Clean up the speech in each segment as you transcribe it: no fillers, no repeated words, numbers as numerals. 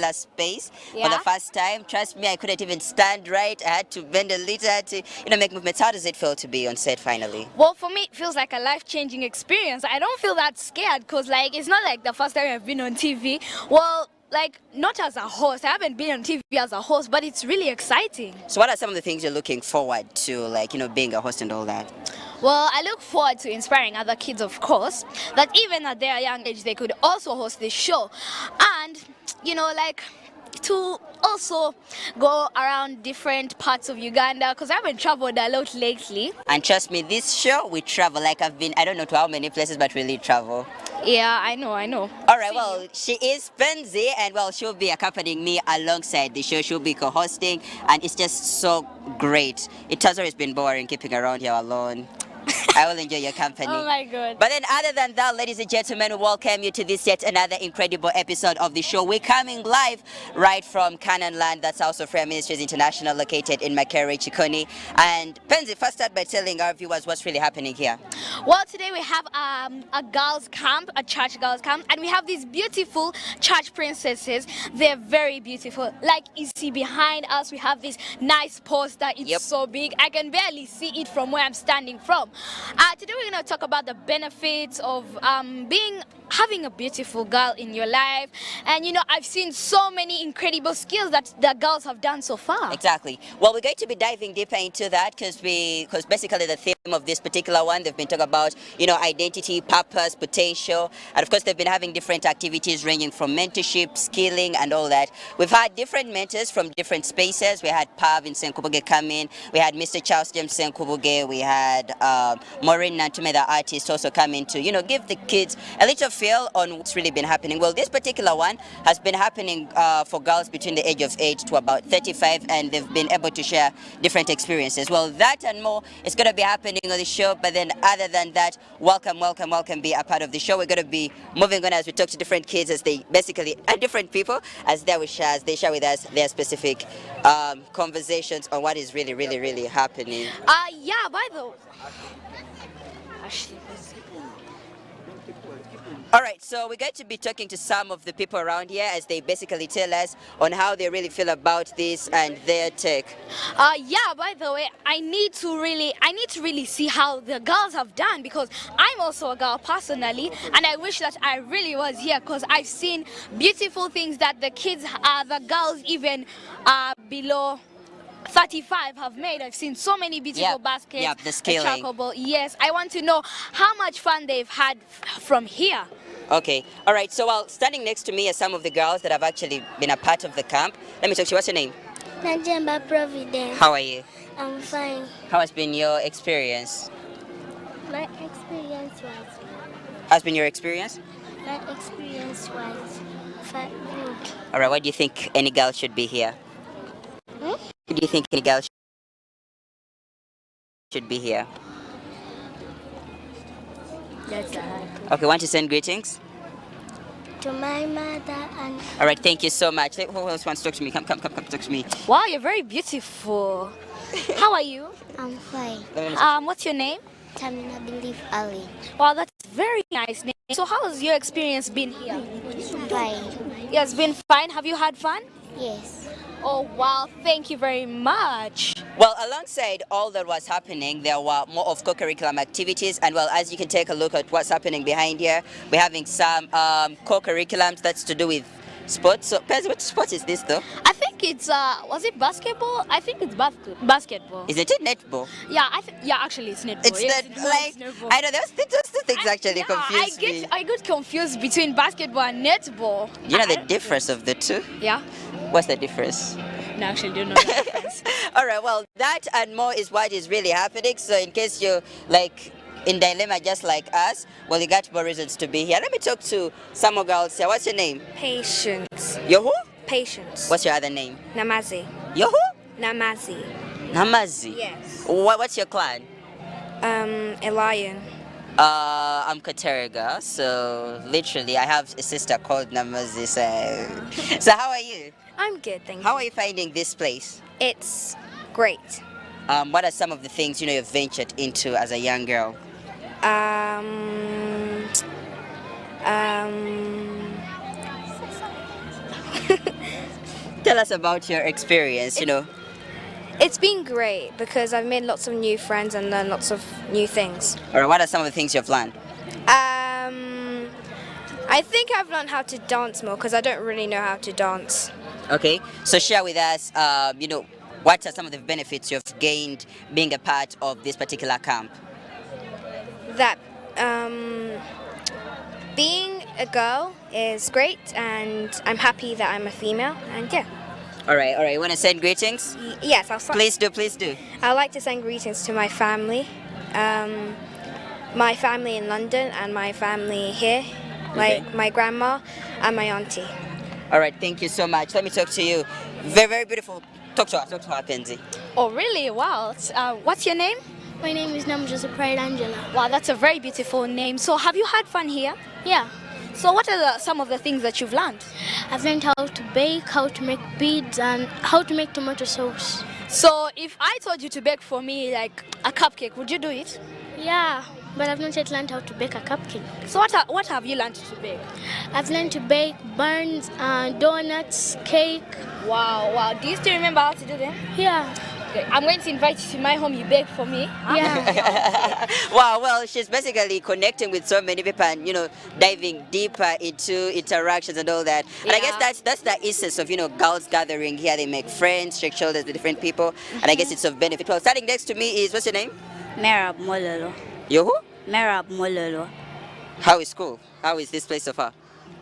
particular space for Yeah. the first time. Trust me, I couldn't even stand right. I had to bend a little, I had to, make movements. How does it feel to be on set finally? Well, for me, it feels like a life-changing experience. I don't feel that scared because, like, it's not like the first time I've been on TV. Well, like, not as a host. I haven't been on TV as a host, but it's really exciting. So what are some of the things you're looking forward to, like, being a host and all that? Well, I look forward to inspiring other kids, of course, that even at their young age, they could also host this show. And, like, to also go around different parts of Uganda, because I haven't traveled a lot lately. And trust me, this show, we travel. Like, I've been, I don't know to how many places, but really travel. Yeah, I know. All right, well, she is Penzi, and well, she'll be accompanying me alongside the show. She'll be co-hosting, and it's just so great. It has always been boring keeping around here alone. I will enjoy your company. Oh my God. But then other than that, ladies and gentlemen, we welcome you to this yet another incredible episode of the show. We're coming live right from Canaan Land, that's House of Prayer Ministries International, located in Makerere, Chikoni. And Penzi, first start by telling our viewers what's really happening here. Well, today we have a girls' camp, a church girls' camp, and we have these beautiful church princesses. They're very beautiful. Like you see behind us, we have this nice poster. It's so big. I can barely see it from where I'm standing from. Today we're going to talk about the benefits of having a beautiful girl in your life. And I've seen so many incredible skills that the girls have done so far. Exactly. Well, we're going to be diving deeper into that because basically the theme of this particular one, they've been talking about, identity, purpose, potential. And of course, they've been having different activities ranging from mentorship, skilling, and all that. We've had different mentors from different spaces. We had Pav in Senkubuge come in. We had Mr. Charles James Senkubuge. We had Maureen Nantume, the artist, also come in to, give the kids a little feel on what's really been happening. Well, this particular one has been happening for girls between the age of 8 to about 35, and they've been able to share different experiences. Well, that and more is going to be happening on the show, but then other than that, welcome, be a part of the show. We're going to be moving on as we talk to different kids as they basically, and different people, as they share with us their specific conversations on what is really, really, really happening. Yeah, by the way. All right, so we're going to be talking to some of the people around here as they basically tell us on how they really feel about this and their take. Yeah, by the way, I need to really see how the girls have done, because I'm also a girl personally, and I wish that I really was here, because I've seen beautiful things that the girls even below 35 have made. I've seen so many beautiful baskets. Yeah, the scaling. Yes, I want to know how much fun they've had from here. Okay, all right, so while standing next to me are some of the girls that have actually been a part of the camp. Let me talk to you. What's your name? Najamba Providence. How are you? I'm fine. How has been your experience? My experience was How's been your experience? My experience was good. All right, why do you think any girl should be here? Hmm? Who do you think any girl should be here? That's hard. Okay, want to send greetings? To my mother and... All right, thank you so much. Who else wants to talk to me? Come talk to me. Wow, you're very beautiful. How are you? I'm fine. What's your name? Tamina Believe Ali. Wow, that's a very nice name. So how has your experience been here? Fine. Yeah, it's been fine. Have you had fun? Yes. Oh, wow. Thank you very much. Well, alongside all that was happening, there were more of co-curriculum activities. And well, as you can take a look at what's happening behind here, we're having some co-curriculums that's to do with sports. So, Pez, what sport is this though? I think it's, was it basketball? I think it's basketball. Isn't it netball? Yeah, actually it's netball. It's yes, netball. I know, those two things actually confuse me. I get confused between basketball and netball. You know the difference of the two? Yeah. What's the difference? No, actually don't know the difference. All right, well, that and more is what is really happening. So in case you're like in dilemma just like us, well, you got more reasons to be here. Let me talk to some more girls here. What's your name? Patience. Yo who? Patience. What's your other name? Namazi. Yo who? Namazi. Namazi. Yes. What's your clan? A lion. I'm Kateriga, so literally I have a sister called Namazi. So how are you? I'm good, thank you. How are you finding this place? It's great. What are some of the things you've ventured into as a young girl? Tell us about your experience, you know. It's been great because I've made lots of new friends and learned lots of new things. All right, what are some of the things you've learned? I think I've learned how to dance more because I don't really know how to dance. Okay, so share with us, you know, what are some of the benefits you've gained being a part of this particular camp? That being a girl is great, and I'm happy that I'm a female. And yeah, All right, you want to send greetings? yes, Please do, please do. I'd like to send greetings to my family, my family in London and my family here, like Okay. my grandma and my auntie. All right, thank you so much. Let me talk to you. Very, very beautiful. Talk to her, Kenzie. Oh, really? Wow. What's your name? My name is Namjosa Pride Angela. Wow, that's a very beautiful name. So, have you had fun here? Yeah, So, what are some of the things that you've learned? I've learned how to bake, how to make beads, and how to make tomato sauce. So, if I told you to bake for me like a cupcake, would you do it? Yeah, but I've not yet learned how to bake a cupcake. So, what have you learned to bake? I've learned to bake buns, donuts, cake. Wow. Do you still remember how to do them? Yeah, Okay, I'm going to invite you to my home. You bake for me. yeah. Wow, well, she's basically connecting with so many people and, you know, diving deeper into interactions and all that. And I guess Yeah. that's the essence of, you know, girls gathering here. They make friends, shake shoulders with different people. And I guess it's of benefit. Well, starting next to me is, what's your name? Merab Mololo. You who? Merab Mololo. How is school? How is this place so far?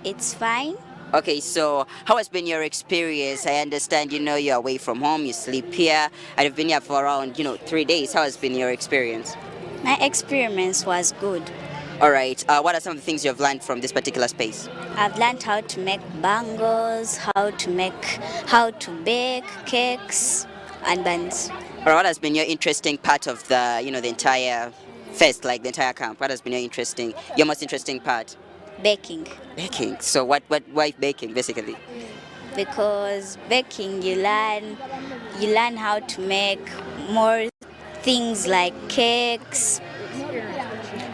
It's fine. Okay, so how has been your experience? I understand, you know, you're away from home, you sleep here, and you've been here for around, 3 days. How has been your experience? My experience was good. All right, what are some of the things you've learned from this particular space? I've learned how to make bangles, how to bake cakes and buns. Or what has been your interesting part of the, the entire fest, like the entire camp? What has been your most interesting part? Baking. Baking. So why baking, basically? Because baking you learn how to make more things like cakes.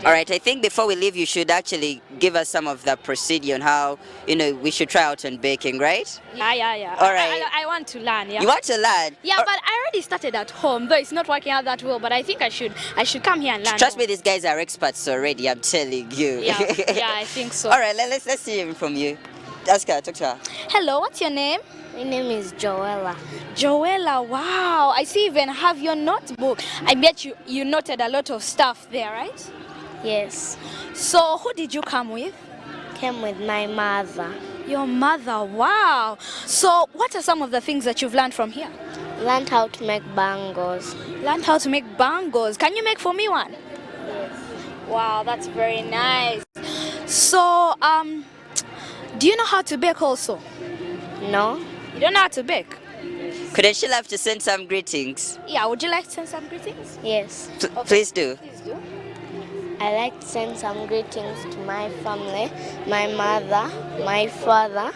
All right, I think before we leave, you should actually give us some of the procedure on how, we should try out on baking, right? Yeah. All right. I want to learn. Yeah. You want to learn? Yeah, but I already started at home, though it's not working out that well. But I think I should come here and learn. Trust me, these guys are experts already, I'm telling you. Yeah, I think so. All right, let's hear from you. Ask her, talk to her. Hello, what's your name? My name is Joella. Joella. Wow, I see you even have your notebook. I bet you noted a lot of stuff there, right? Yes, So who did you come with? came with my mother. Your mother. Wow. So what are some of the things that you've learned from here? Learned how to make bangles. Learned how to make bangles. Can you make for me one? Yes. Wow, that's very nice. So, do you know how to bake also? No? You don't know how to bake? Couldn't she love to send some greetings? Yeah, would you like to send some greetings? Yes. Please do. Please do. I like to send some greetings to my family, my mother, my father,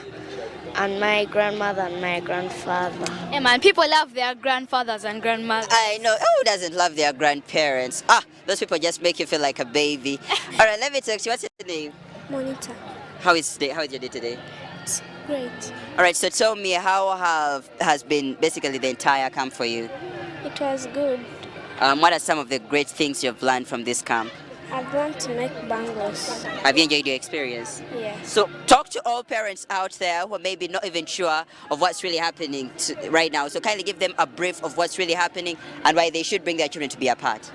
and my grandmother and my grandfather. Hey man, people love their grandfathers and grandmothers. I know. Who doesn't love their grandparents? Those people just make you feel like a baby. All right, let me talk to you. What's your name? Monita. How is your day today? It's great. All right, so tell me, how has been basically the entire camp for you? It was good. What are some of the great things you've learned from this camp? I've learned to make bangles. Have you enjoyed your experience? Yes. So talk to all parents out there who are maybe not even sure of what's really happening right now. So kindly give them a brief of what's really happening and why they should bring their children to be a part.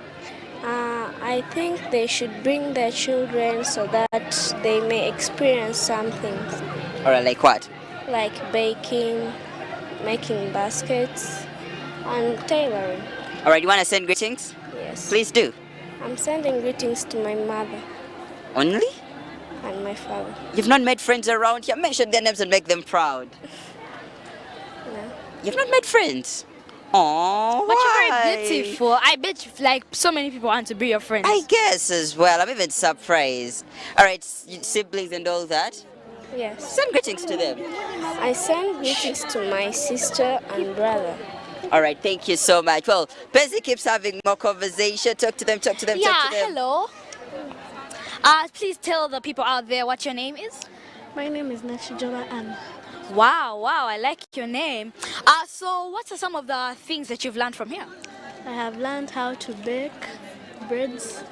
I think they should bring their children so that they may experience something All right, like what? like baking, making baskets, and tailoring. All right, you want to send greetings? Yes. Please do. I'm sending greetings to my mother Only? and my father. You've not made friends around here? Mention their names and make them proud. No. You've not made friends? Oh, But you're very beautiful. I bet like so many people want to be your friends. I guess as well. I'm even surprised. All right, siblings and all that. Yes. Send greetings to them. I send greetings to my sister and brother. All right, thank you so much. Well, Bessie keeps having more conversation. Talk to them, talk to them, Yeah, talk to them. hello. Please tell the people out there what your name is. My name is Nachijola Ann. Wow, wow, I like your name. So what are some of the things that you've learned from here? I have learned how to bake breads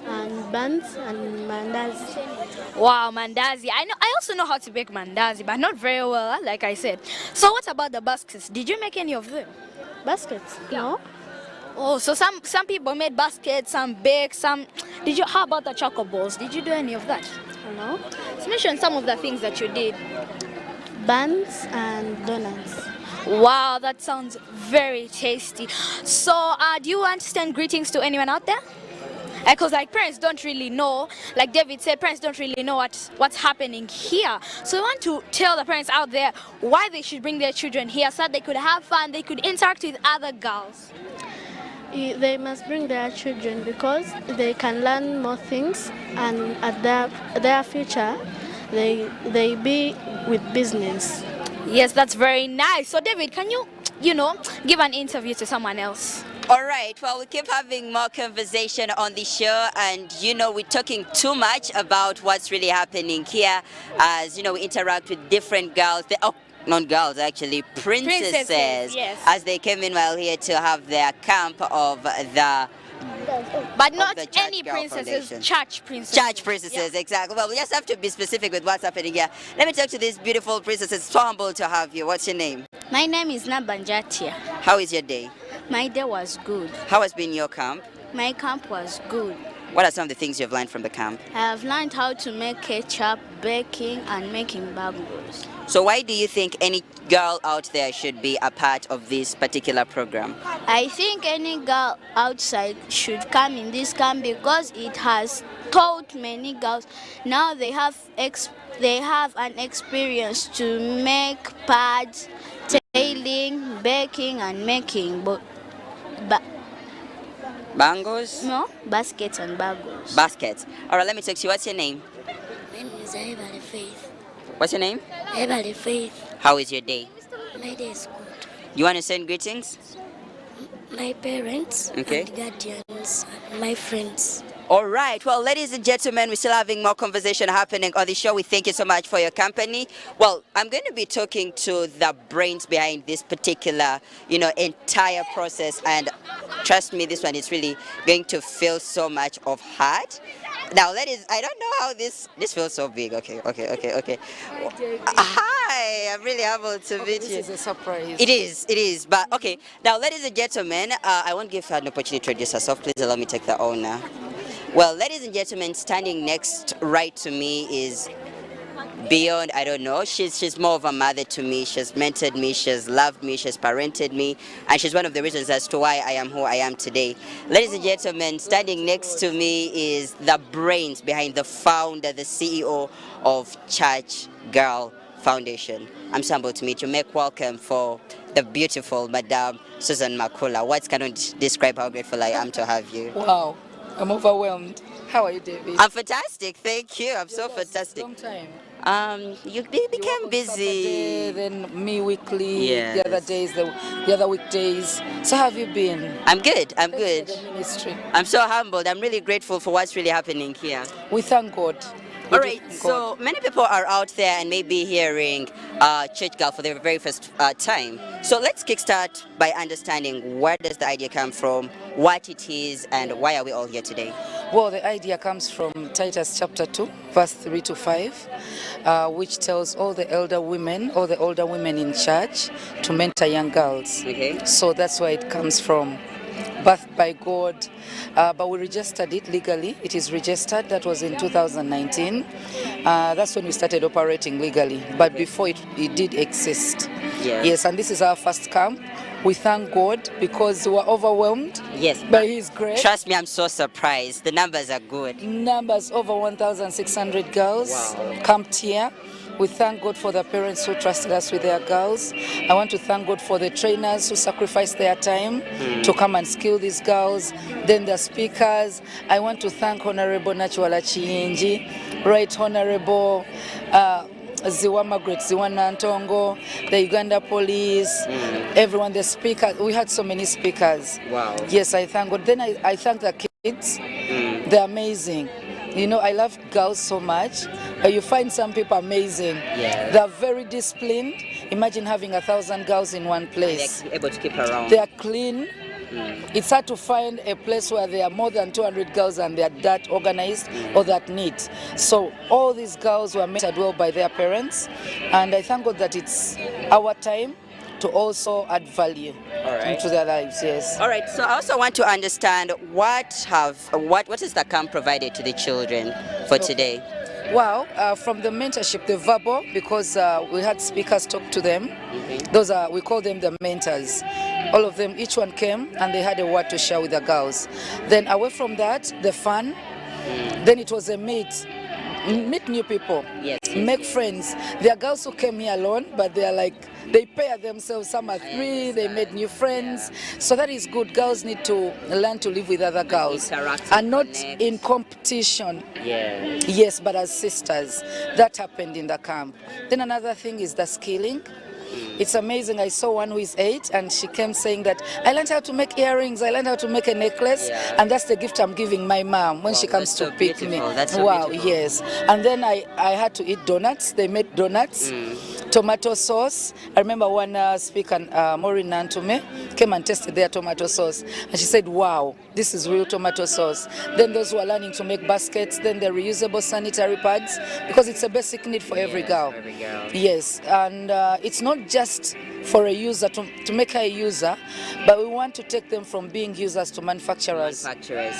and buns and mandazi. Wow, mandazi. I also know how to bake mandazi, but not very well, like I said. So what about the baskets? Did you make any of them? Baskets? No. Oh, so some people made baskets, some baked, some. Did you? How about the choco balls? Did you do any of that? No. So mention some of the things that you did. Buns and donuts. Wow, that sounds very tasty. So, do you want to send greetings to anyone out there? Because like parents don't really know, like David said, parents don't really know what's happening here. So we want to tell the parents out there why they should bring their children here so that they could have fun, they could interact with other girls. They must bring their children because they can learn more things, and at their future, they be with business. Yes, that's very nice. So David, can you give an interview to someone else? All right, well, we keep having more conversation on the show, and we're talking too much about what's really happening here as we interact with different girls. Not girls, actually, princesses, yes. As they came in while here to have their camp of the But not the Church any Girl princesses, Foundation. church princesses. Church princesses, exactly. Well, we just have to be specific with what's happening here. Let me talk to these beautiful princesses. So humble to have you. What's your name? My name is Nabanjatia. How is your day? My day was good. How has been your camp? My camp was good. What are some of the things you've learned from the camp? I have learned how to make ketchup, baking, and making bangles. So why do you think any girl out there should be a part of this particular program? I think any girl outside should come in this camp because it has taught many girls. Now they have an experience to make pads, tailing, baking, and making Bangles? baskets and bagels. Baskets. All right, let me talk to you. What's your name? My name is Everly Faith. What's your name? Everly Faith. How is your day? My day is good. You want to send greetings? My parents Okay. and guardians and my friends. All right. Well, ladies and gentlemen, we're still having more conversation happening on the show. We thank you so much for your company. Well, I'm going to be talking to the brains behind this particular, entire process. And trust me, this one is really going to feel so much of heart. Now, ladies, I don't know how this feels so big. Okay. Hi, I'm really humbled to meet you. This is a surprise. It is. But okay, now, ladies and gentlemen, I won't give her an opportunity to introduce herself. Please allow me to take the honor. Well, ladies and gentlemen, standing next right to me is beyond, I don't know, she's more of a mother to me. She's mentored me, she's loved me, she's parented me, and she's one of the reasons as to why I am who I am today. Ladies and gentlemen, standing next to me is the brains behind the founder, the CEO of Church Girl Foundation. I'm so humbled to meet you. Make welcome for the beautiful Madame Susan Makula. What's going to describe how grateful I am to have you? Wow, I'm overwhelmed. How are you, David? I'm fantastic, thank you. I'm so fantastic. Long time. You You became work on Saturday, busy. then me weekly. Yes. The other days, the other weekdays. So how have you been? I'm good. I'm Thanks good. for the ministry. I'm so humbled. I'm really grateful for what's really happening here. We thank God. We All do right. thank So many people are out there and maybe hearing Church Girl for the very first time. So let's kickstart by understanding where does the idea come from, what it is, and why are we all here today? Well, the idea comes from Titus chapter 2, verse 3 to 5, which tells all the older women in church to mentor young girls. Okay. So that's where it comes from. Birthed by God, but we registered it legally. It is registered. That was in 2019. That's when we started operating legally. But before it did exist. Yeah. Yes, and this is our first camp. We thank God because we were overwhelmed Yes. by His grace. Trust me, I'm so surprised. The numbers are good. Numbers over 1,600 girls Wow. camped here. We thank God for the parents who trusted us with their girls. I want to thank God for the trainers who sacrificed their time to come and skill these girls. Then the speakers. I want to thank Honorable Nachiwala Chiyinji, Right Honorable Ziwa Margaret, Ziwa Nantongo, the Uganda Police, everyone, the speakers. We had so many speakers. Wow. Yes, I thank God. Then I thank the kids. They're amazing. You know, I love girls so much. You find some people amazing. Yeah. They're very disciplined. Imagine having 1,000 girls in one place. They're able to keep around. They are clean. It's hard to find a place where there are more than 200 girls and they are that organized or that neat. So all these girls were mentored well by their parents, and I thank God that it's our time to also add value into their lives. Yes. All right. So I also want to understand what is the camp provided to the children for today? Wow, from the mentorship, the verbal, because we had speakers talk to them. Those are, we call them the mentors. All of them, each one came and they had a word to share with the girls. Then away from that, the fun. Then it was a meet new people, make friends. There are girls who came here alone, but they are like, they pair themselves. Some are three, they made new friends. So that is good. Girls need to learn to live with other girls and not in competition. Yes, but as sisters. That happened in the camp. Then another thing is the skilling. It's amazing. I saw one who is 8 and she came saying that I learned how to make earrings, I learned how to make a necklace, and that's the gift I'm giving my mom when she comes to pick me. That's so wow, beautiful. yes. And then I had to eat donuts. They made donuts, tomato sauce. I remember one speaker, Maureen Nantume, came and tested their tomato sauce and she said, wow, this is real tomato sauce. Then those who are learning to make baskets, then the reusable sanitary pads, because it's a basic need for every girl. Yes, and it's not just for a user to make her a user, but we want to take them from being users to manufacturers.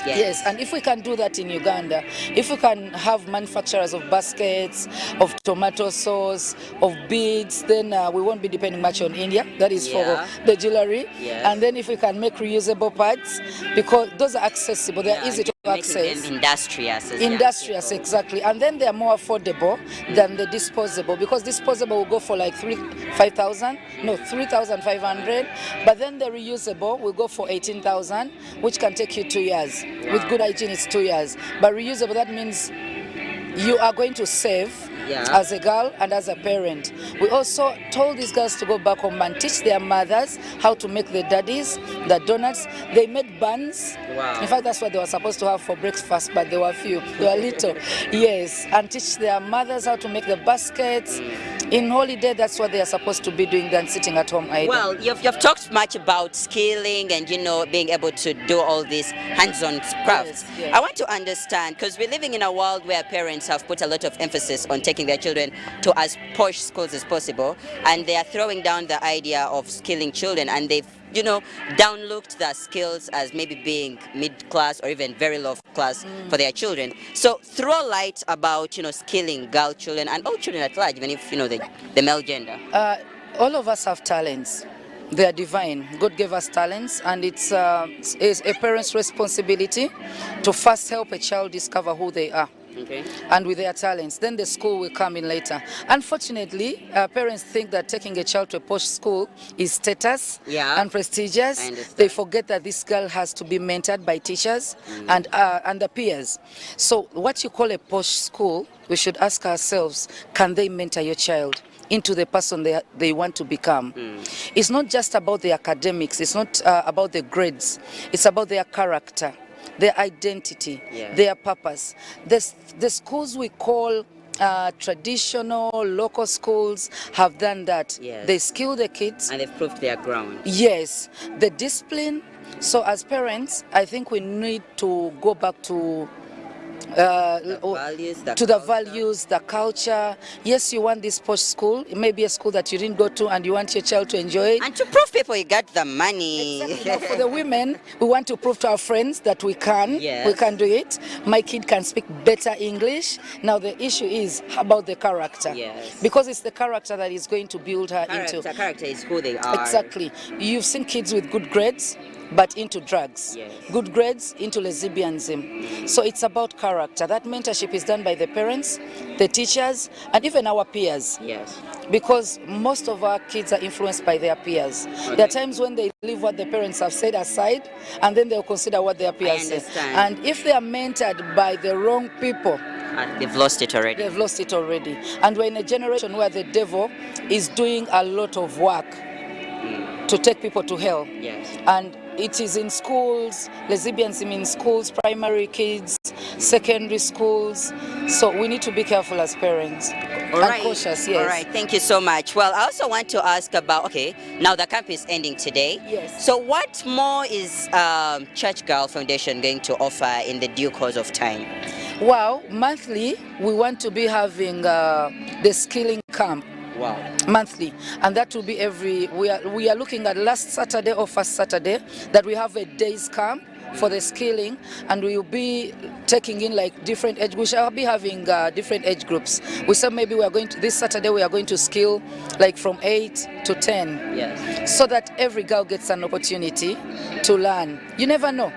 Yes, and if we can do that in Uganda, if we can have manufacturers of baskets, of tomato sauce, of beads, then we won't be depending much on India. That is for the jewelry. And then if we can make reusable pads, because those are accessible, they're easy to access. Industrious, exactly. And then they are more affordable than the disposable, because disposable will go for like 3,500, but then the reusable will go for 18,000, which can take you 2 years. With good hygiene, it's 2 years. But reusable, that means you are going to save as a girl and as a parent. We also told these girls to go back home and teach their mothers how to make the daddies, the donuts. They made buns. In fact, that's what they were supposed to have for breakfast, but they were few. They were little. Yes, and teach their mothers how to make the baskets. In holiday, that's what they are supposed to be doing than sitting at home idle. Well, you've talked much about skilling and, being able to do all these hands-on crafts. Yes. I want to understand, because we're living in a world where parents have put a lot of emphasis on taking their children to as posh schools as possible, and they are throwing down the idea of skilling children, and they've downlooked the skills as maybe being mid-class or even very low class for their children. So throw light about, skilling girl children and all children at large, even if, the male gender. All of us have talents. They are divine. God gave us talents, and it's a parent's responsibility to first help a child discover who they are. And with their talents, then the school will come in later. Unfortunately, parents think that taking a child to a posh school is status and prestigious. They forget that this girl has to be mentored by teachers and the peers. So what you call a posh school, we should ask ourselves, can they mentor your child into the person they want to become? It's not just about the academics, it's not about the grades, it's about their character, their identity, their purpose. The schools we call traditional local schools have done that. They skill the kids. And they've proved their ground. Yes, the discipline. So as parents, I think we need to go back to the values, the culture. Yes, you want this posh school. It may be a school that you didn't go to and you want your child to enjoy it. And to prove people you got the money. Exactly. Now for the women, we want to prove to our friends that we can. We can do it. My kid can speak better English. Now the issue is, how about the character? Because it's the character that is going to build her into. Character is who they are. Exactly. You've seen kids with good grades, but into drugs. Good grades into lesbianism. So it's about character. That mentorship is done by the parents, the teachers, and even our peers. Because most of our kids are influenced by their peers. There are times when they leave what the parents have said aside, and then they'll consider what their peers say. And if they are mentored by the wrong people, they've lost it already. They've lost it already. And we're in a generation where the devil is doing a lot of work to take people to hell. And it is in schools, lesbianism in schools, primary kids, secondary schools. So we need to be careful as parents. All right. Cautious, yes. All right, thank you so much. Well, I also want to ask about, okay, now the camp is ending today. Yes. So what more is Church Girl Foundation going to offer in the due course of time? Wow, monthly we want to be having the skilling camp. Wow. Monthly, and that will be we are looking at last Saturday or first Saturday that we have a day's camp for the skilling, and we will be taking in like different age. We shall be having different age groups. We said maybe we are going to this Saturday we are going to skill like from 8 to 10. Yes. So that every girl gets an opportunity to learn. You never know.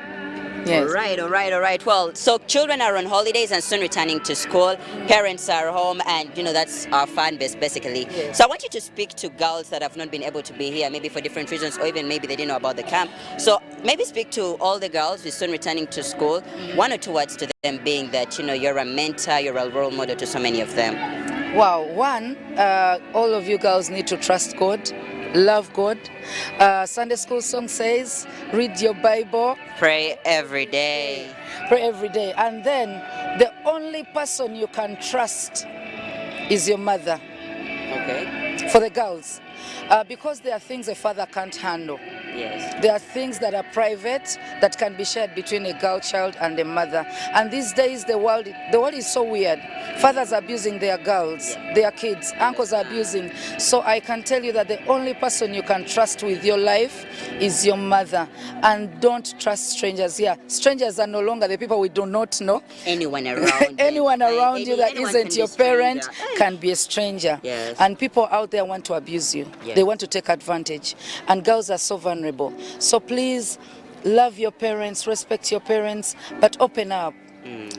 Yes. All right. Well, so children are on holidays and soon returning to school. Parents are home, and that's our fan base basically. Yes. So I want you to speak to girls that have not been able to be here, maybe for different reasons, or even maybe they didn't know about the camp. So maybe speak to all the girls who's soon returning to school. One or two words to them, being that you're a mentor, you're a role model to so many of them. Wow. One, all of you girls need to trust God. Love God. Sunday school song says, read your Bible. Pray every day. Pray every day. And then the only person you can trust is your mother. Okay. For the girls. Because there are things a father can't handle. Yes. There are things that are private that can be shared between a girl child and a mother. And these days the world is so weird. Fathers are abusing their girls, their kids, uncles are abusing. So I can tell you that the only person you can trust with your life is your mother. And don't trust strangers. Yeah, strangers are no longer the people we do not know. Anyone around anyone around you that anyone isn't your parent can be a stranger. Yes. And people out there want to abuse you. Yes. They want to take advantage. And girls are so vulnerable. So please love your parents, respect your parents, but open up.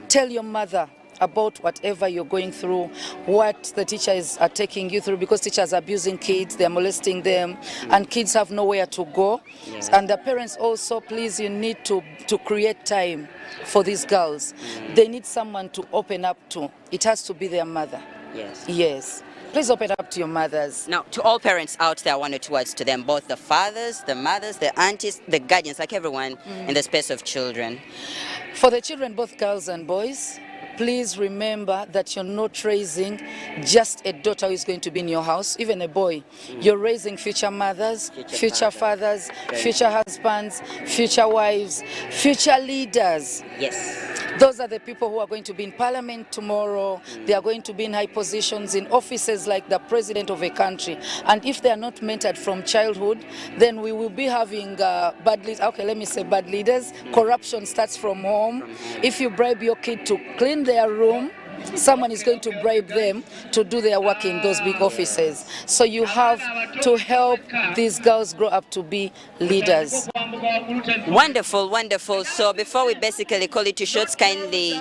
Tell your mother about whatever you're going through, what the teachers are taking you through, because teachers are abusing kids, they're molesting them, and kids have nowhere to go. Yes. And the parents also, please, you need to create time for these girls. They need someone to open up to. It has to be their mother. Yes. Yes. Please open up to your mothers. Now, to all parents out there, one or two words to them, both the fathers, the mothers, the aunties, the guardians, like everyone in the space of children. For the children, both girls and boys, please remember that you're not raising just a daughter who is going to be in your house, even a boy. You're raising future mothers, future fathers, future husbands, future wives, future leaders. Yes. Those are the people who are going to be in parliament tomorrow. They are going to be in high positions, in offices like the president of a country. And if they are not mentored from childhood, then we will be having bad leaders. Okay, let me say bad leaders. Corruption starts from home. If you bribe your kid to clean their room, someone is going to bribe them to do their work in those big offices. So you have to help these girls grow up to be leaders. Wonderful, wonderful. So before we basically call it to shots, kindly,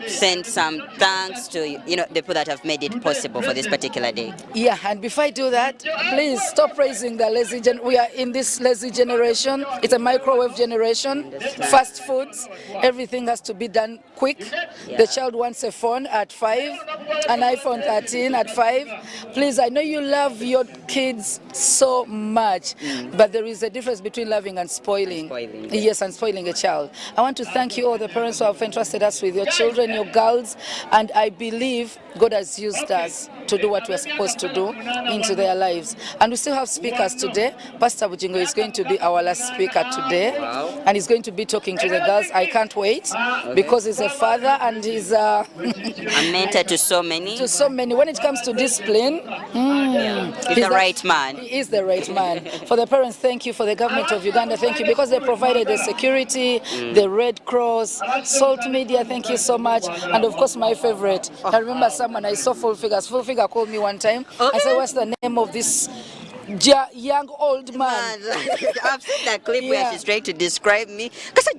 send some thanks to, the people that have made it possible for this particular day. Yeah, and before I do that, please stop praising the lazy generation. We are in this lazy generation. It's a microwave generation. Fast foods, everything has to be done quick. Yeah. The child wants a phone at 5, an iPhone 13 at 5. Please, I know you love your kids so much, but there is a difference between loving and spoiling. Yes, and spoiling a child. I want to thank you all the parents who have entrusted us with your children, your girls, and I believe God has used us to do what we are supposed to do into their lives. And we still have speakers today. Pastor Bujingo is going to be our last speaker today, and he's going to be talking to the girls. I can't wait because he's a father and he's a mentor to so many. To so many. When it comes to discipline, he's the right man. He is the right man. For the parents, thank you. For the government of Uganda, thank you, because they provided the security, the Red Cross, Salt Media, thank you so much. And of course, my favorite. I remember someone, I saw Full Figures. Full Figure called me one time. I said, what's the name of this young old man? I've seen that clip where she's trying to describe me. So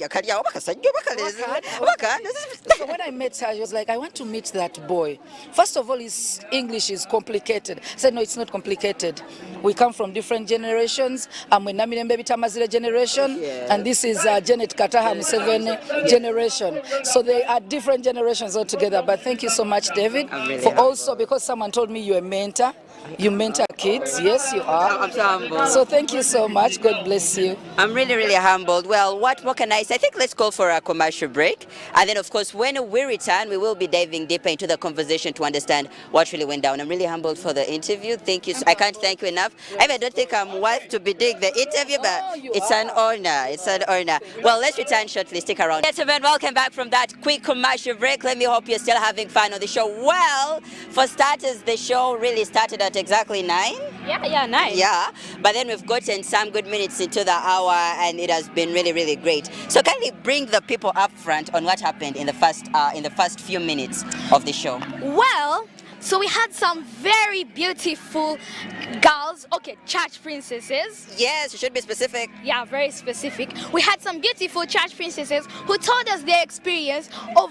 when I met her, she was like, I want to meet that boy. First of all, his English is complicated. I said, no, it's not complicated. We come from different generations. I'm a Namirembe Bitamazire generation, and this is Janet Kataha Museveni generation. So they are different generations altogether. But thank you so much, David, for also, because someone told me you're a mentor. You mentor kids. Yes, you are. I'm so humbled. So thank you so much. God bless you. I'm really, really humbled. Well, what more can I say? I think let's call for a commercial break. And then, of course, when we return, we will be diving deeper into the conversation to understand what really went down. I'm really humbled for the interview. Thank you. I can't thank you enough. I even don't think I'm worth to be doing the interview, but it's an honor. It's an honor. Well, let's return shortly. Stick around. Gentlemen, welcome back from that quick commercial break. Let me hope you're still having fun on the show. Well, for starters, the show really started at exactly 9. Yeah, nice. Yeah, but then we've gotten some good minutes into the hour, and it has been really, really great. So kindly bring the people up front on what happened in the first few minutes of the show. Well, so we had some very beautiful girls, church princesses. Yes, you should be specific. Yeah, very specific. We had some beautiful church princesses who told us their experience of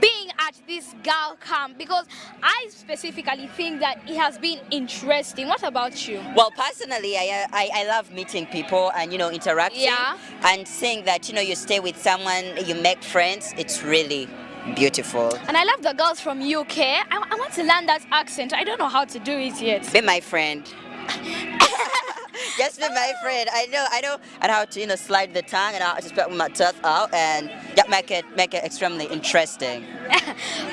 being at this girl camp, because I specifically think that it has been interesting. What about you? Well, personally, I love meeting people and, interacting. Yeah. And seeing that, you stay with someone, you make friends, it's really beautiful. And I love the girls from UK. I want to learn that accent. I don't know how to do it yet. Be my friend. Just be my friend. I know, and how to slide the tongue and how to spit my teeth out and make it extremely interesting.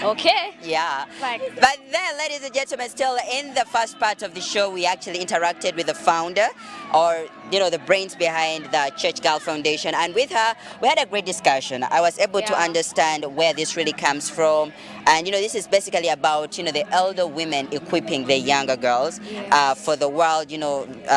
Okay. Yeah. Like. But then, ladies and gentlemen, still in the first part of the show, we actually interacted with the founder, or the brains behind the Church Girl Foundation, and with her, we had a great discussion. I was able to understand where this really comes from, and this is basically about the elder women equipping the younger girls for the world,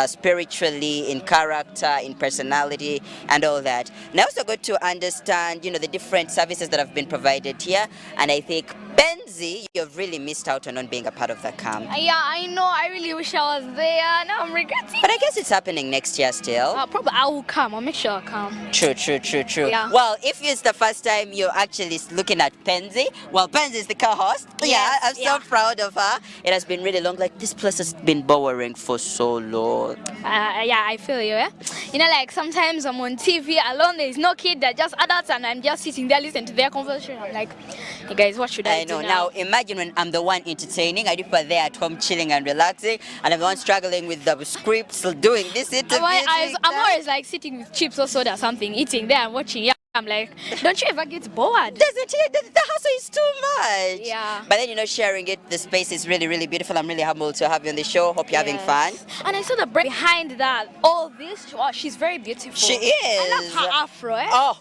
spiritually, in character, in personality, and all that. And I also got to understand the different services that have been provided here, and I think Benzi, you've really missed out on not being a part of the camp. Yeah, I know. I really wish I was there. Now I'm regretting. But I guess it's happening next year still. Probably I will come. I'll make sure I'll come. True. Yeah. Well, if it's the first time you're actually looking at Penzi, well, Penzi is the co-host. Yes, I'm so proud of her. It has been really long. Like, this place has been boring for so long. Yeah, I feel you. Like sometimes I'm on TV alone. There's no kid. They're just adults, and I'm just sitting there listening to their conversation. I'm like, hey guys, what should I do know. now? Now, imagine when I'm the one entertaining. I people are there at home chilling and relaxing, and I'm the one struggling with the scripts, doing this interview. I'm always like sitting with chips or soda or something, eating there and watching. Yeah, I'm like, don't you ever get bored? The hustle is too much. Yeah. But then, sharing it, the space is really, really beautiful. I'm really humbled to have you on the show. Hope you're having fun. And I saw the brain behind that. All this, she's very beautiful. She is. I love her afro. Oh.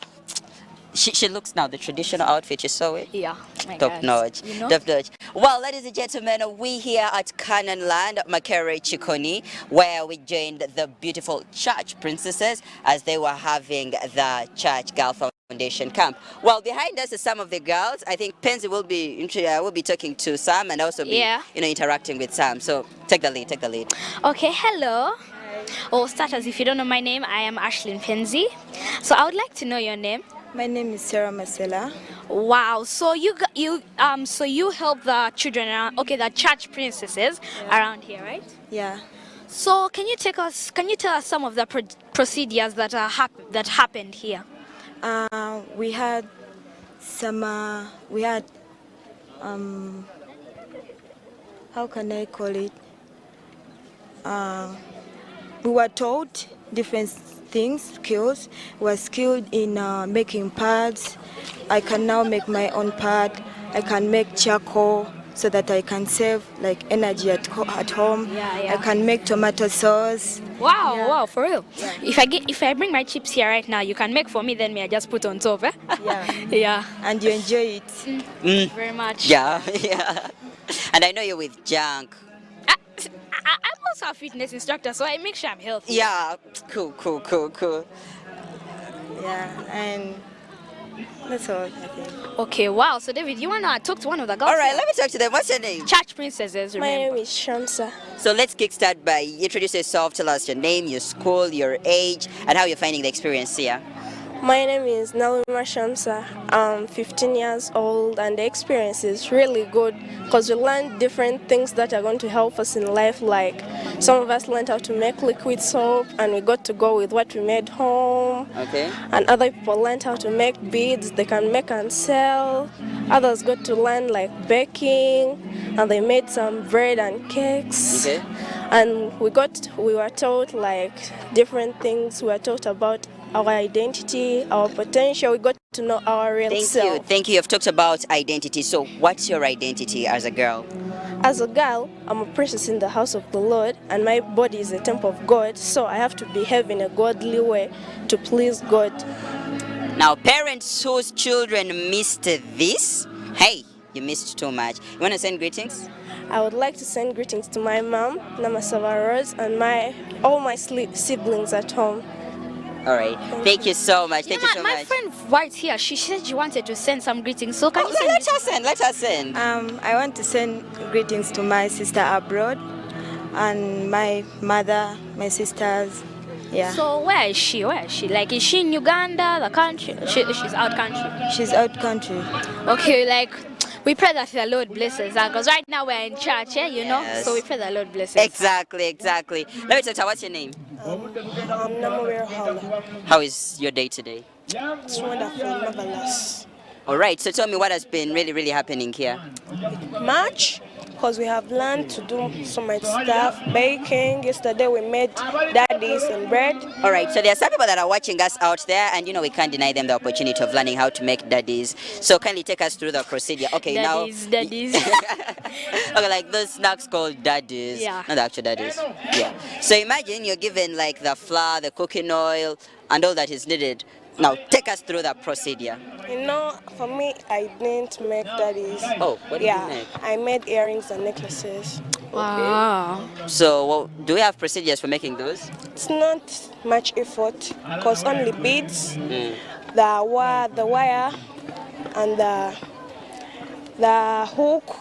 She looks now the traditional outfit. You saw it? Yeah. Top notch. Top notch. Well, ladies and gentlemen, we here at Canaan Land, Makere Chikoni, where we joined the beautiful church princesses as they were having the Church Girl Foundation camp. Well, behind us is some of the girls. I think Penzi will be talking to some and also be interacting with some. So take the lead. Okay. Hello. I'll start as if you don't know my name. I am Ashlyn Penzi. So I would like to know your name. My name is Sarah Masela. Wow, so you help the children around, the church princesses around here, right? Yeah. So can you tell us some of the procedures that happened here? We had some how can I call it? We were taught different skills. We were skilled in making pads. I can now make my own pad. I can make charcoal so that I can save energy at home. I can make tomato sauce. Wow, for real. Yeah. If I bring my chips here right now, you can make for me. Then I just put on top. Yeah. And you enjoy it. Very much. Yeah. And I know you're with Junk. I'm also a fitness instructor, so I make sure I'm healthy. Yeah, cool. Yeah, and that's all, I think. Okay, wow. So, David, you want to talk to one of the girls? All right, let me talk to them. What's your name? Church princesses, remember. My name is Shamsa. So let's kickstart by introduce yourself. Tell us your name, your school, your age, and how you're finding the experience here. My name is Nalima Shamsa. I'm 15 years old, and the experience is really good because we learned different things that are going to help us in life. Like some of us learned how to make liquid soap, and we got to go with what we made home. Okay. And other people learned how to make beads they can make and sell. Others got to learn like baking, and they made some bread and cakes. Okay. And we were taught like different things. We were taught about our identity, our potential. We got to know our real self. Thank you. You've talked about identity. So, what's your identity as a girl? As a girl, I'm a princess in the house of the Lord, and my body is a temple of God, so I have to behave in a godly way to please God. Now, parents whose children missed this, hey, you missed too much. You want to send greetings? I would like to send greetings to my mom, Namasava Rose, and all my siblings at home. All right. Thank you so much. You know, my friend right here, she said she wanted to send some greetings. So can you send let her send. I want to send greetings to my sister abroad and my mother, my sisters. Yeah. So where is she? Like, is she in Uganda, the country? She's out country. She's out country. Okay, like, we pray that the Lord blesses her, because right now we're in church, you know? Yes. So we pray the Lord blesses Exactly. Let me tell you, what's your name? Namawera Hala. How is your day today? It's wonderful, marvelous. All right, so tell me what has been really happening here. Much, because we have learned to do so much stuff, baking. Yesterday we made daddies and bread. All right, so there are some people that are watching us out there, and we can't deny them the opportunity of learning how to make daddies. So kindly take us through the procedure. Okay, daddies. Okay, like those snacks called daddies. Yeah. Not the actual daddies. Yeah. So imagine you're given like the flour, the cooking oil, and all that is needed. Now take us through that procedure. For me, I didn't make daddies. Oh, what did you make? I made earrings and necklaces. Wow. So do we have procedures for making those? It's not much effort, because only beads, the wire, and the hook,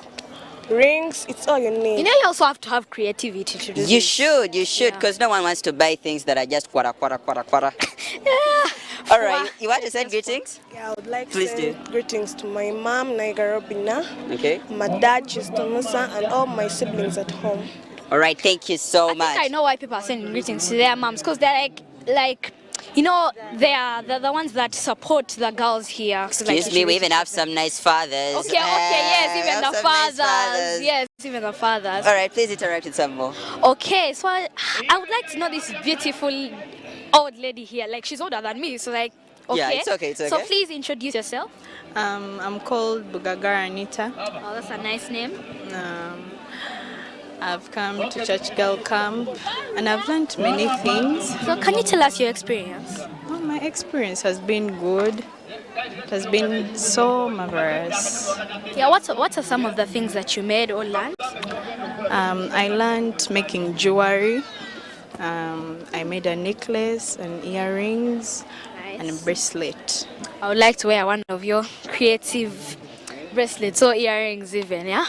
rings, it's all you need. You know, you also have to have creativity to do You this. should, because no one wants to buy things that are just quarter. All right, you want to send greetings? Yeah, I would like Please to send greetings to my mom, Naigarobina, Okay. my dad, Musa, and all my siblings at home. All right, thank you so much. I think I know why people are sending greetings to their moms, because they're like, you know, they're the ones that support the girls here. Excuse me, we even have some nice fathers. Okay, yes, even the fathers. Nice Yes, even the fathers. All right, please interact with some more. Okay, so I would like to know this beautiful old lady here. Like, she's older than me, so like, okay. Yeah, it's okay. So please introduce yourself. I'm called Bugagara Anita. Oh, that's a nice name. I've come to Church Girl Camp and I've learned many things. So can you tell us your experience? Well, my experience has been good. It has been so marvelous. Yeah, what are some of the things that you made or learned? I learned making jewelry. I made a necklace and earrings and a bracelet. I would like to wear one of your creative bracelets or earrings even, yeah?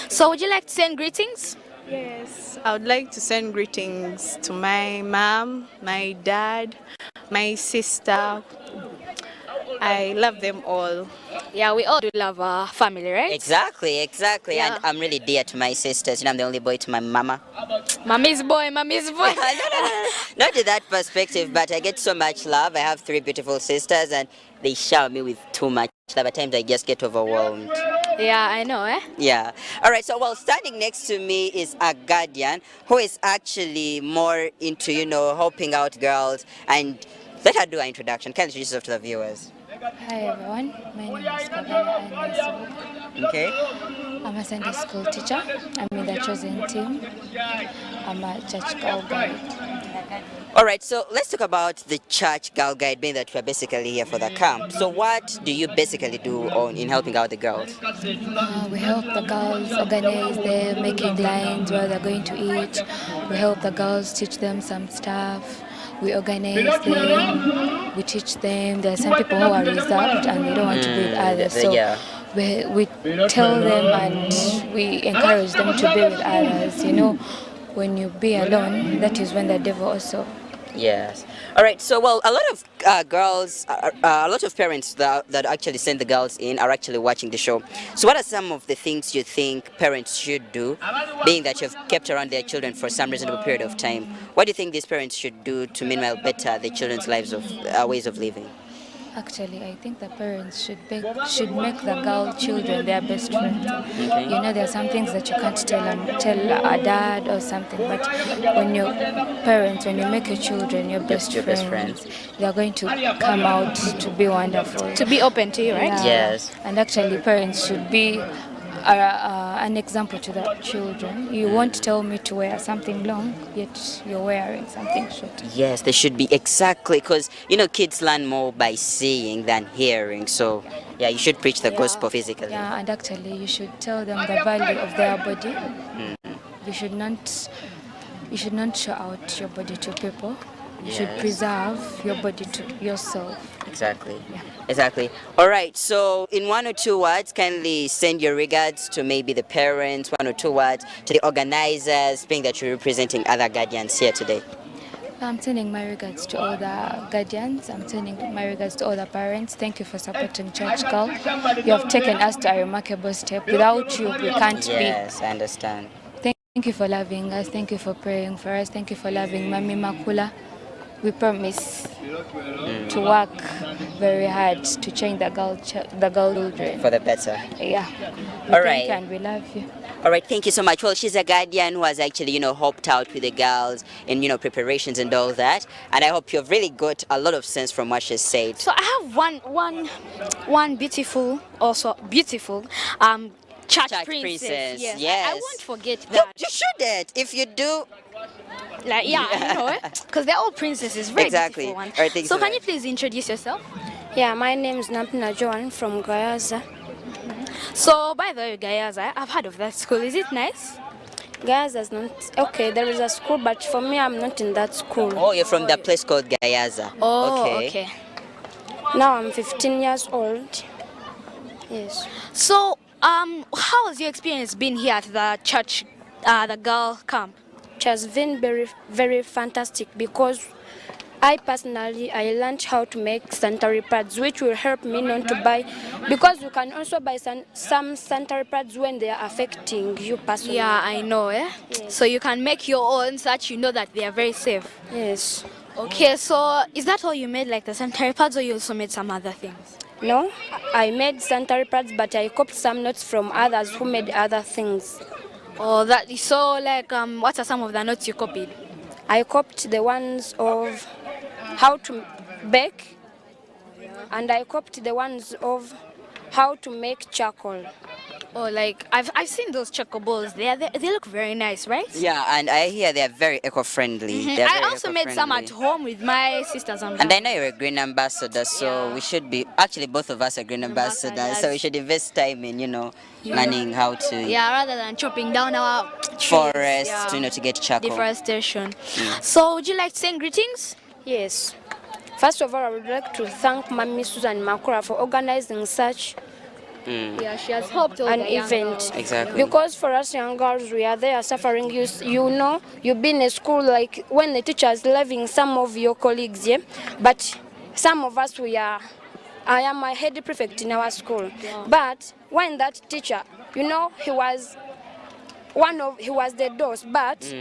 So would you like to send greetings? Yes, I would like to send greetings to my mom, my dad, my sister. I love them all. Yeah, we all do love our family, right? Exactly. Yeah. And I'm really dear to my sisters. I'm the only boy to my mama. Mommy's boy. No. Not to that perspective, but I get so much love. I have 3 beautiful sisters, and they shower me with too much love. At times I just get overwhelmed. Yeah, I know, eh? Yeah. All right. So, standing next to me is a guardian who is actually more into, helping out girls. And let her do her introduction. Can you introduce yourself to the viewers? Hi everyone, my name is Kagana Anasubu. Okay. I'm a Sunday school teacher. I'm in the chosen team. I'm a church girl guide. All right, so let's talk about the church girl guide, being that we're basically here for the camp. So what do you basically do in helping out the girls? We help the girls organize them, making lines where they're going to eat. We help the girls, teach them some stuff. We organize them, we teach them. There are some people who are reserved and they don't want to be with others. So we tell them and we encourage them to be with others. When you be alone, that is when the devil also. Yes. All right. So, a lot of girls, a lot of parents that actually send the girls in are actually watching the show. So, what are some of the things you think parents should do, being that you've kept around their children for some reasonable period of time? What do you think these parents should do to meanwhile better their children's lives ways of living? Actually, I think the parents should make the girl children their best friends. Okay. You know, there are some things that you can't tell a dad or something, but when your parents, when you make your children your best friends, they are going to come out to be wonderful. To be open to you, right? Yeah. Yes. And actually, parents should be an example to the children. You won't tell me to wear something long, yet you're wearing something short. Yes, they should be, exactly, because you know kids learn more by seeing than hearing. So yeah, you should preach the gospel physically. Yeah, and actually, you should tell them the value of their body. You should not show out your body to people. You should preserve your body to yourself. Exactly. Yeah. Exactly. All right. So, in 1 or 2 words, kindly send your regards to maybe the parents. 1 or 2 words to the organizers, being that you're representing other guardians here today. I'm sending my regards to all the guardians. I'm sending my regards to all the parents. Thank you for supporting Church Girl. You have taken us to a remarkable step. Without you, we can't be. Yes, I understand. Thank you for loving us. Thank you for praying for us. Thank you for loving Mami Makula. We promise to work very hard to change the girl children For the better. Yeah. All right. Thank you and we love you. All right, thank you so much. Well, she's a guardian who has actually, helped out with the girls in, preparations and all that. And I hope you've really got a lot of sense from what she said. So I have one beautiful church princess. Yes. I won't forget that. You shouldn't. If you do, Like, yeah, because they're all princesses, very exactly. beautiful ones. All right, So can you please introduce yourself? Yeah, my name is Nampina Joan from Gayaza. So, by the way, Gayaza, I've heard of that school. Is it nice? Gayaza is not okay. There is a school, but for me, I'm not in that school. Oh, you're from the place called Gayaza. Oh, okay. Now I'm 15 years old. Yes. So, how has your experience been here at the church, the girl camp? It has been very, very fantastic because I personally learned how to make sanitary pads, which will help me not to buy, because you can also buy some sanitary pads when they are affecting you personally. Yeah, I know, Yes. So you can make your own so that you know that they are very safe. Yes. Okay, so is that all you made, like the sanitary pads, or you also made some other things? No, I made sanitary pads, but I copied some notes from others who made other things. Oh, that is so, like, what are some of the notes you copied? I copied the ones of how to bake, and I copied the ones of how to make charcoal. Oh, like, I've seen those choco balls. They look very nice, right? Yeah, and I hear they're very eco-friendly. I also made some at home with my sisters and I know you're a green ambassador, so we should be, actually both of us are green ambassadors, so we should invest time in, learning how to rather than chopping down our trees, forest, to get charcoal. Deforestation. So, would you like to send greetings? Yes. First of all, I would like to thank Mami Susan Makura for organizing such Yeah, she has helped all an the young event. girls. Exactly. Because for us young girls, we are there suffering. You've been in school, like when the teacher is leaving some of your colleagues, but some of us, I am a head prefect in our school. Yeah. But when that teacher, he was the DOS, but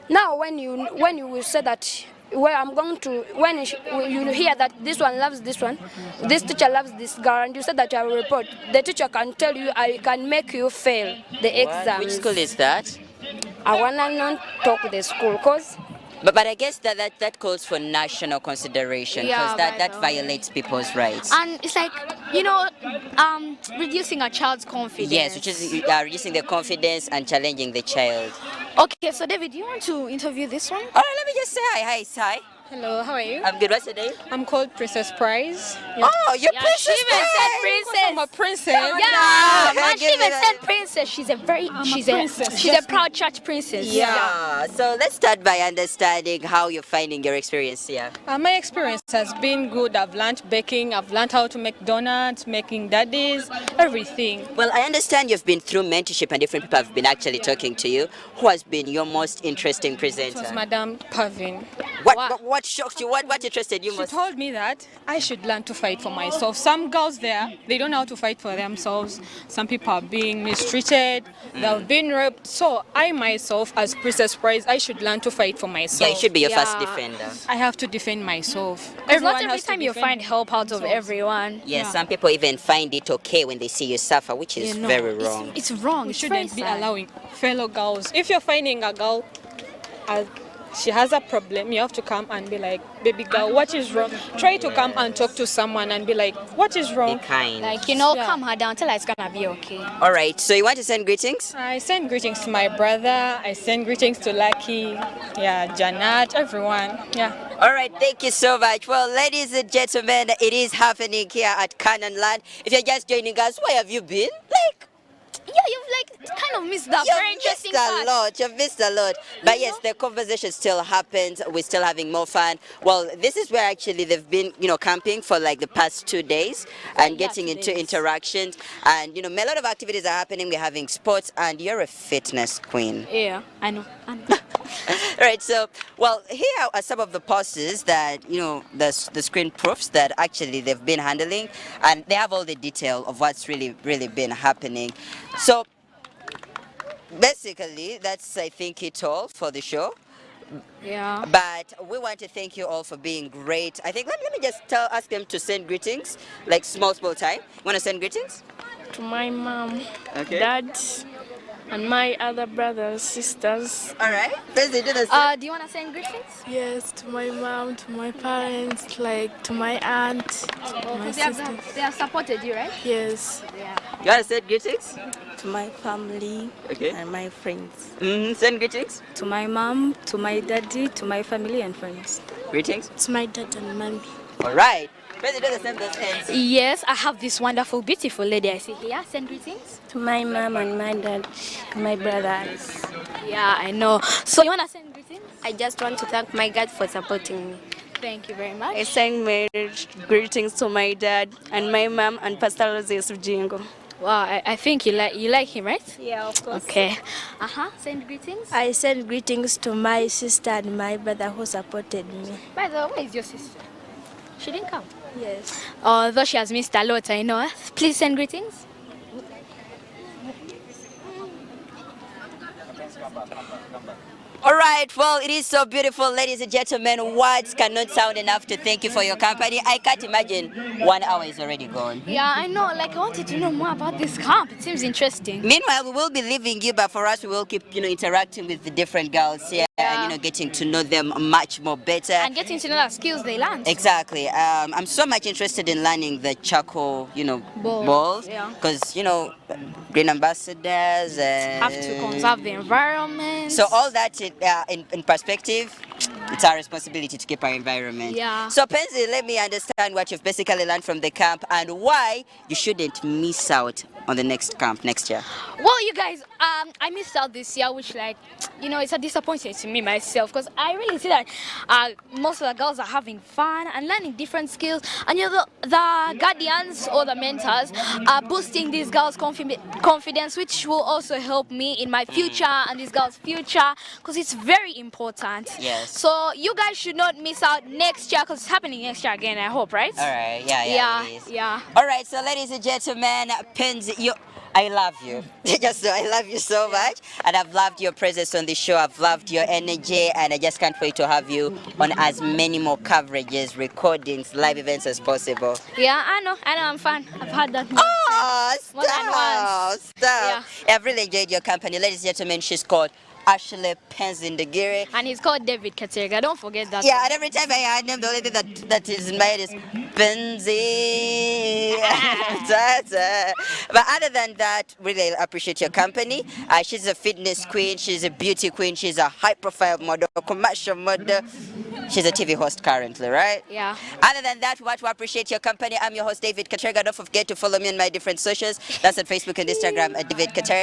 now when you will say that, where I'm going to, when you hear that this one loves this one, this teacher loves this girl, and you said that I will report, the teacher can tell you, I can make you fail the exam. Which school is that? I want to not talk the school, because... But I guess that calls for national consideration, because that violates people's rights. And it's like, reducing a child's confidence. Yes, which is reducing their confidence and challenging the child. Okay, so David, do you want to interview this one? All right, let me just say hi. Hi. Hello, how are you? I'm good. What's your name? I'm called Princess Prize. Oh, you're Princess She even Prize. said princess. I'm a princess. Yeah, man, she even said princess. She's a proud church princess. Yeah. So let's start by understanding how you're finding your experience here. My experience has been good. I've learned baking. I've learned how to make donuts, making daddies, everything. Well, I understand you've been through mentorship and different people have been actually talking to you. Who has been your most interesting presenter? It was Madame Pavin. What What shocked you? What interested you She most? told me that I should learn to fight for myself. Some girls there, they don't know how to fight for themselves. Some people are being mistreated, they've been raped. So I myself, as Princess Prize, I should learn to fight for myself. Yeah, you should be your first Yeah. defender. I have to defend myself. Because not every has to time you defend find help out of themselves. everyone. Yes, some people even find it okay when they see you suffer, which is You know, very wrong. It's wrong. You It's shouldn't very be sad. allowing fellow girls. If you're finding a girl, she has a problem, you have to come and be like, baby girl, what is wrong? Try to come and talk to someone and be like, what is Be wrong? kind. Like, you know, Yeah. calm her down, tell her it's gonna be okay. All right, so you want to send greetings? I send greetings to my brother. I send greetings to Lucky, yeah, Janat, everyone. Yeah. All right, thank you so much. Well, ladies and gentlemen, it is happening here at Cannonland. If you're just joining us, where have you been? Like, Yeah, you've like kind of missed that very you've interesting missed a part. lot. You've missed a lot. But yes, the conversation still happens. We're still having more fun. Well, this is where actually they've been, camping for like the past 2 days and getting into interactions. And, a lot of activities are happening. We're having sports, and you're a fitness queen. Yeah, I know. Right, so, well, here are some of the posters that, the screen proofs that actually they've been handling, and they have all the detail of what's really been happening. So, basically, that's, I think, it all for the show. Yeah. But we want to thank you all for being great. I think, let me just ask them to send greetings, like small time. Want to send greetings? To my mom, Okay. dad, and my other brothers, sisters. All right. Let's do the same. Do you wanna send greetings? Yes, to my mom, to my parents, like to my aunt, my sister. They have supported you, right? Yes, Yeah. You want to send greetings? To my family Okay. and my friends. Send greetings. To my mom, to my daddy, to my family and friends. Greetings. to my dad and mommy. All right. Let's do the same those ends. Yes, I have this wonderful, beautiful lady I see here. Send greetings. To my mom and my dad, my brothers. Yeah, I know. So you wanna send greetings? I just want to thank my God for supporting me. Thank you very much. I send marriage greetings to my dad and my mom and Pastor Roses Jingo. Wow, I think you like him, right? Yeah, of course. Okay. Send greetings. I send greetings to my sister and my brother who supported me. By the way, where is your sister? She didn't come. Yes. Although she has missed a lot, I know. Please send greetings. All right, well, it is so beautiful, ladies and gentlemen. Words cannot sound enough to thank you for your company. I can't imagine 1 hour is already gone. Yeah, I know. Like, I wanted to know more about this camp. It seems interesting. Meanwhile, we will be leaving you, but for us, we will keep, interacting with the different girls here and, getting to know them much more better. And getting to know the skills they learned. Exactly. I'm so much interested in learning the charcoal, balls. Yeah. Because, green ambassadors. Have to conserve the environment. So all that in perspective, it's our responsibility to keep our environment. Yeah. So Penzi, let me understand what you've basically learned from the camp and why you shouldn't miss out on the next camp next year. Well, you guys, I missed out this year, which it's a disappointment to me myself, because I really see that most of the girls are having fun and learning different skills, and the guardians or the mentors are boosting these girls' confidence, which will also help me in my future and these girls' future, because it's very important. Yes. So you guys should not miss out next year, because it's happening next year again, I hope, right? All right. Yeah. It is. Yeah. All right. So ladies and gentlemen, Penzi, I love you. I love you so much, and I've loved your presence on the show. I've loved your energy, and I just can't wait to have you on as many more coverages, recordings, live events as possible. Yeah, I know, I'm fun. I've had that. Oh, More than once. stop. I've really enjoyed your company. Ladies and gentlemen, she's called Ashley Penzindagiri. And he's called David Katerega. Don't forget that. Yeah, and every time I hear him, the only thing that is in my head is Penzi. But other than that, really appreciate your company. She's a fitness queen, she's a beauty queen, she's a high-profile model, commercial model. She's a TV host currently, right? Yeah. Other than that, we want to appreciate your company. I'm your host, David Katerega. Don't forget to follow me on my different socials. That's on Facebook and Instagram at David Katerega.